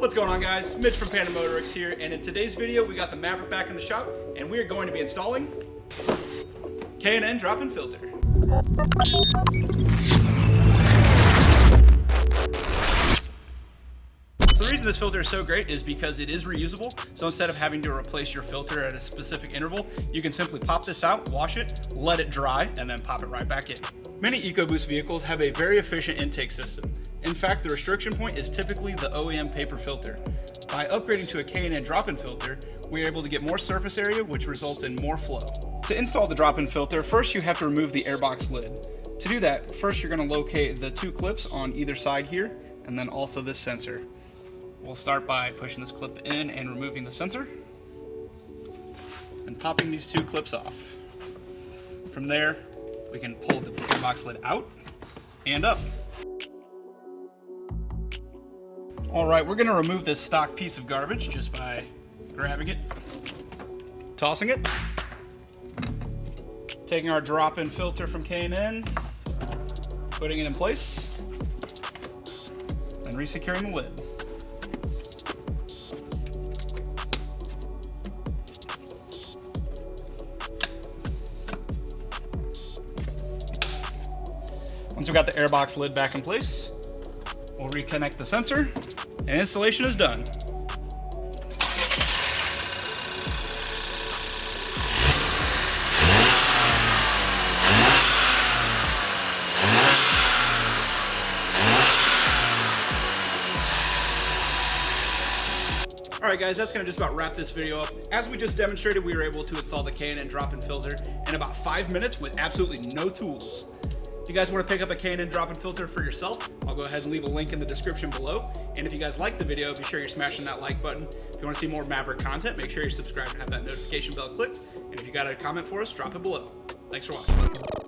What's going on, guys? Mitch from Panda Motorworks here, and in today's video we got the Maverick back in the shop and we are going to be installing K&N Drop-In Filter. The reason this filter is so great is because it is reusable, so instead of having to replace your filter at a specific interval, you can simply pop this out, wash it, let it dry, and then pop it right back in. Many EcoBoost vehicles have a very efficient intake system. In fact, the restriction point is typically the OEM paper filter. By upgrading to a K&N Drop-In Filter, we are able to get more surface area, which results in more flow. To install the drop-in filter, first you have to remove the airbox lid. To do that, first you're going to locate the two clips on either side here, and then also this sensor. We'll start by pushing this clip in and removing the sensor, and popping these two clips off. From there, we can pull the airbox lid out and up. All right, we're gonna remove this stock piece of garbage just by grabbing it, tossing it, taking our drop-in filter from K&N, putting it in place, and resecuring the lid. Once we've got the airbox lid back in place, we'll reconnect the sensor, and installation is done. Alright guys, that's going to just about wrap this video up. As we just demonstrated, we were able to install the K&N Drop-In Filter in about 5 minutes with absolutely no tools. If you guys want to pick up a K&N Drop-In Filter for yourself, I'll go ahead and leave a link in the description below. And if you guys like the video, be sure you're smashing that like button. If you want to see more Maverick content, make sure you're subscribed and have that notification bell clicked. And if you got a comment for us, drop it below. Thanks for watching.